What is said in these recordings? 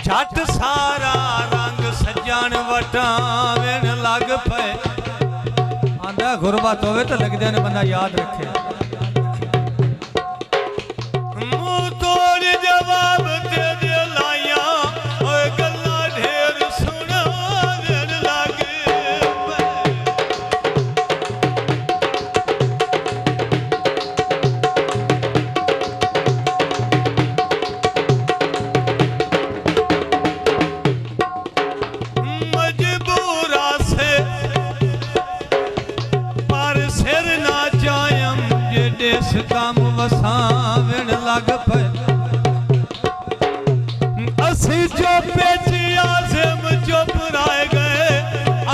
झट सारा रंग सजन वटावेन लग पे। आंदा गुरबत होवे तो लगदे ने बंदा याद रखे। मुंह तोड़ जवाब दे दे लाया ओए गल्ला ढेर सुनावेन लग पे। मजबूरा से पर सिर ना जायम जेडे काम वसावेन लग पे। असी जो पेचिया जिम चुप रह गए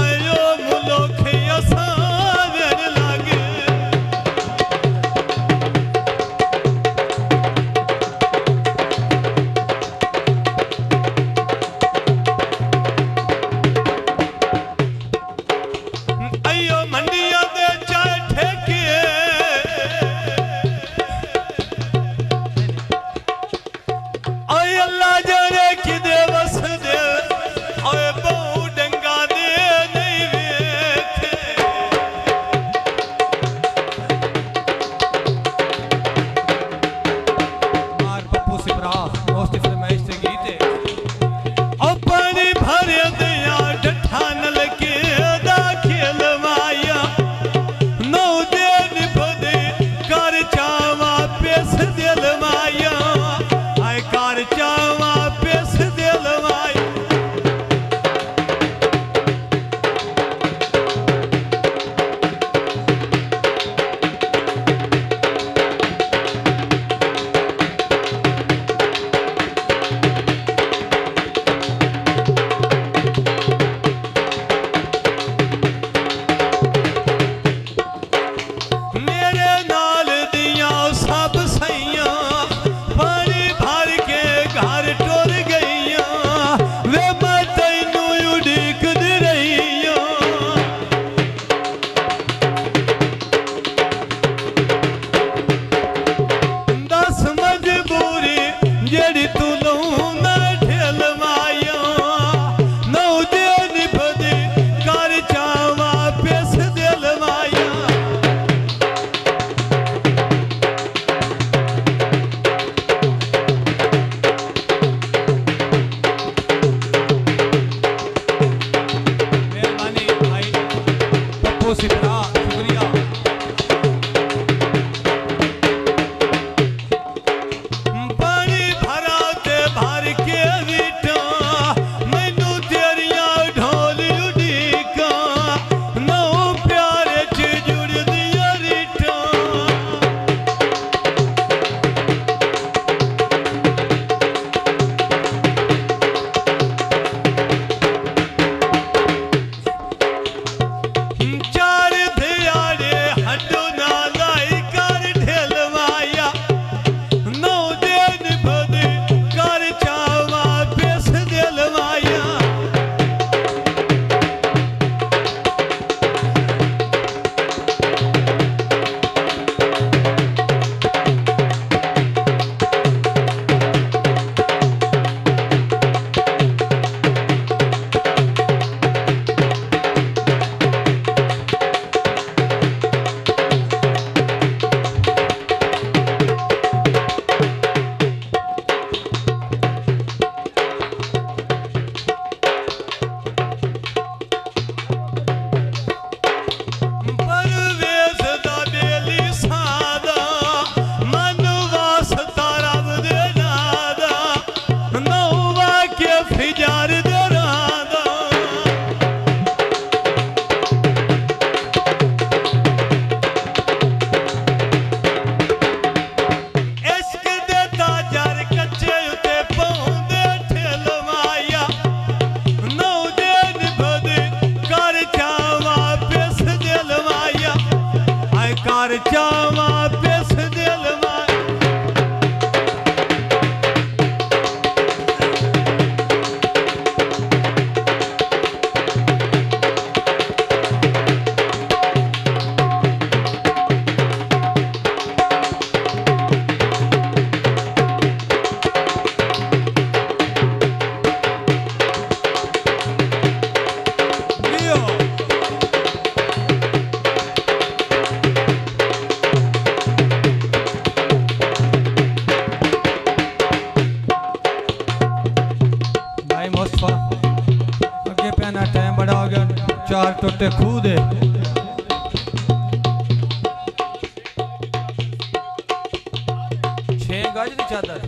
आयो मुल्क असावेन लगे। अयो मंडिया दे चाय ठेके ओए अल्लाह जाने कि दे बस दे ओए बहु डंगा दे नहीं वेखे। मार पप्पू सिपरा दोस्त फरमाइश से गीते ओ पानी भरे दिया डठा नल के दा खेल माया। नौ दिन बदे कर चावा पेस दिल माया आय कर चावा पेस दिल माया। मेरे नाल दिया सब सैया पानी भर के घर टुर गईया वे मैं तैनू उड़ीकदी रहीया। दस मजबूरी जेड़ी तू लूं मैं ठेल माया। नौ दिन बदे कर चावा पेस दिल माया। मेहरबानी भाई पप्पू सिपरा शुक्रिया। पानी भरा ते भर के वीटा मैनू तेरिया ढोल उड़ीका। नौ प्यारे च जुड़ दिया रीटा। चार धियारे हड्डो ना लाई कर ढेल माया। नौ दिन बदे कर चावा पेस दिल माया। परवेज़ दा बेली सादा मन वास्ता रब दे नादा। नौ वाके फिजार दे रादा। इश्क दे ताजर कच्चे उते पौंदे ठेल माया। नौ दिन बदे कर चावा पेस दिल माया आय कर चावा पेस दिल माया। चार टोटे खूह दे छे गज दी चादर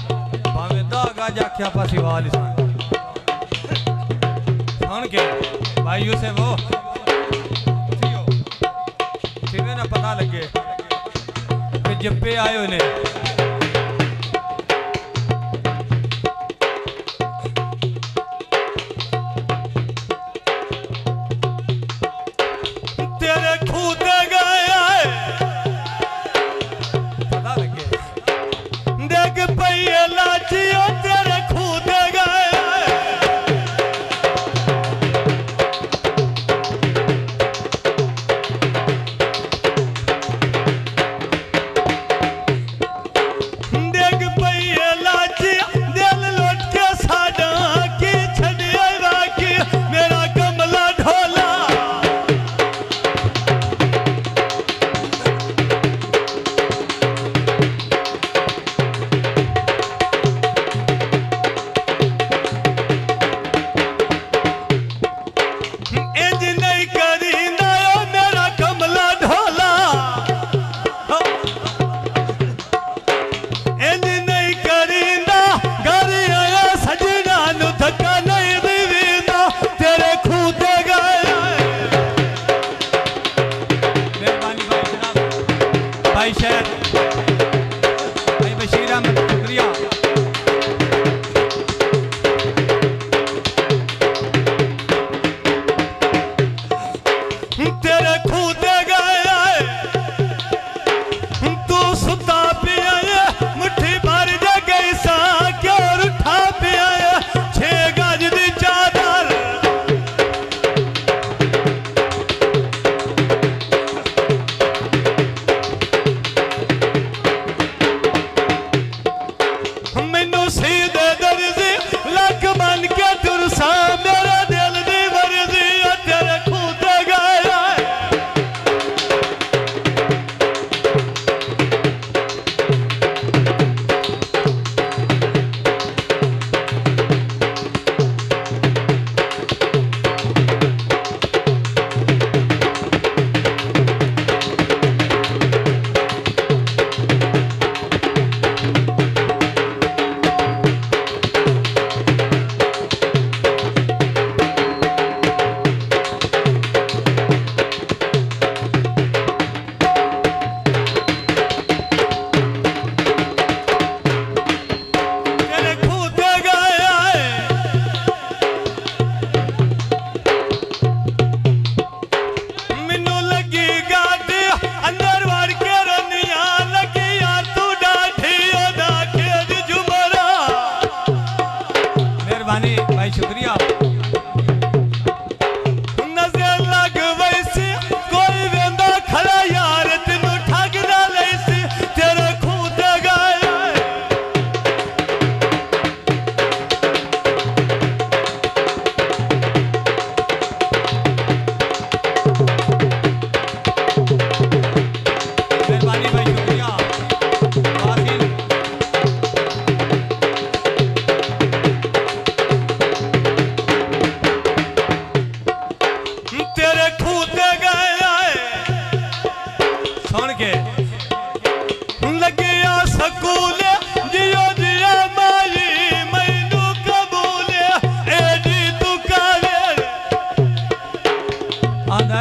भावे 10 गज आख्या पासी वाल सान सुन के भाई से वो ना पता लगे कि जब्बे आयो ने तेरे खूते गए पता लगे देख पैये लाचियो तेरे खूते गए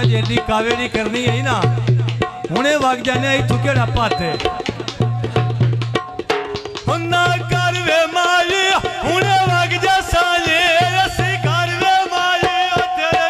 जेडी कावेरी करनी है ना हुणे वग जाने इथू केड़ा पाते हुन्ना करवे माली हुणे वग जा साले रसी करवे माली ओ तेरे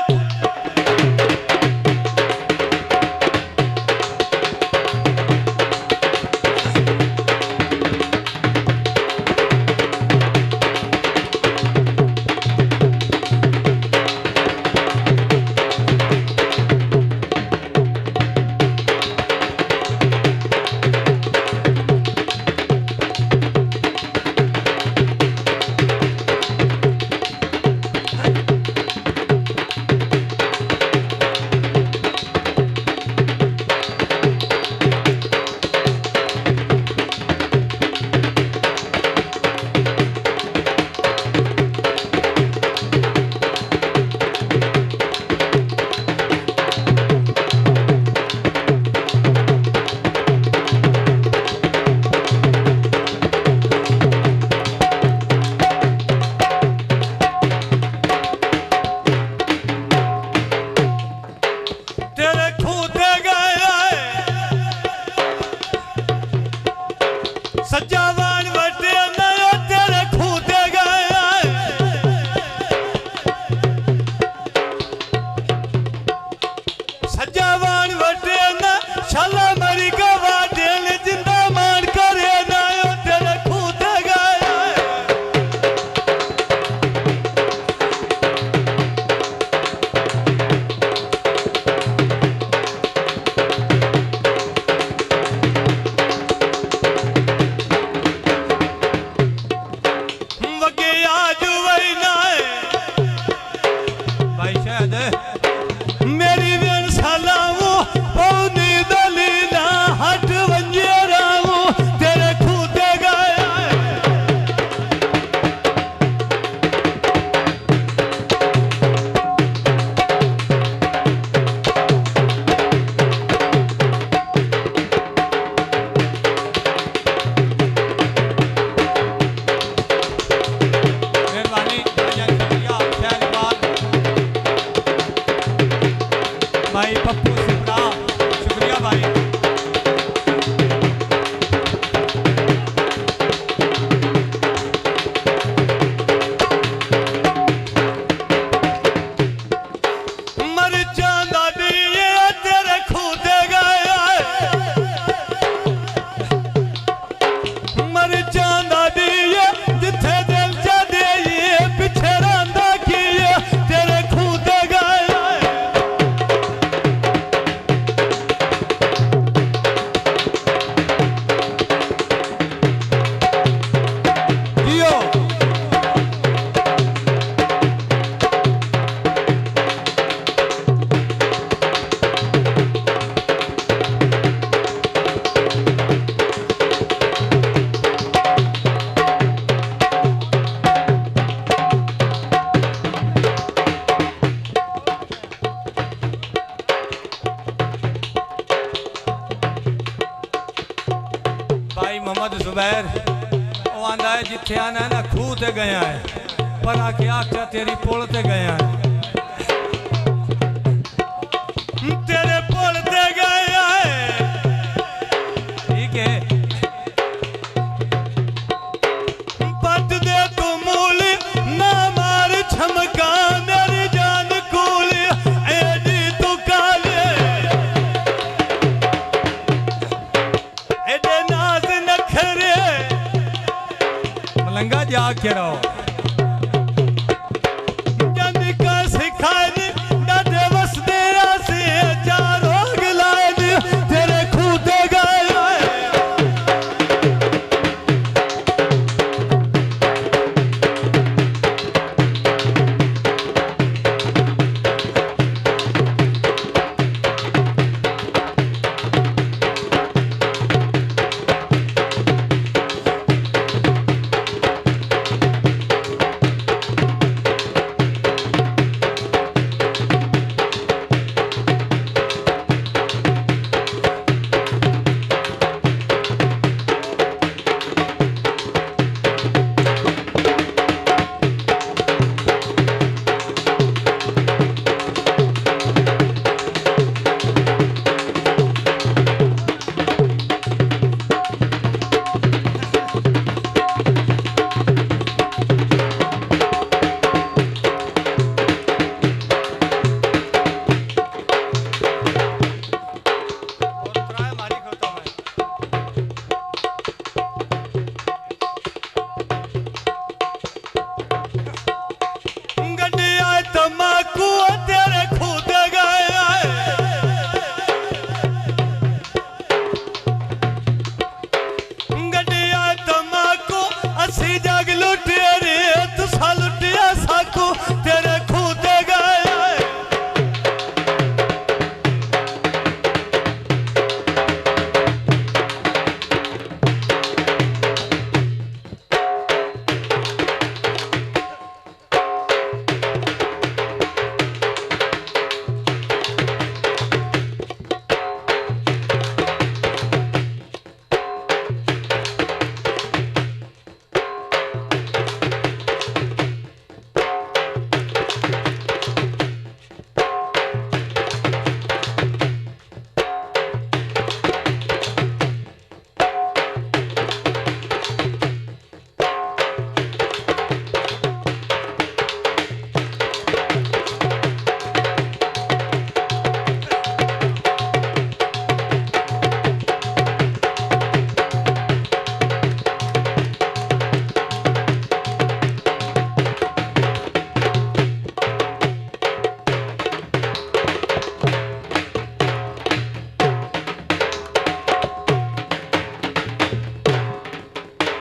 आख्या ना खूह ते गया है पर आख्या तेरी पुल ते गया है तेरे पुल ते गया है ठीक है पट दे तू मूल ना मार छमका मेरी जान कूल एडी तू काले एडे नाज नखरे मलंगा जाग के रहो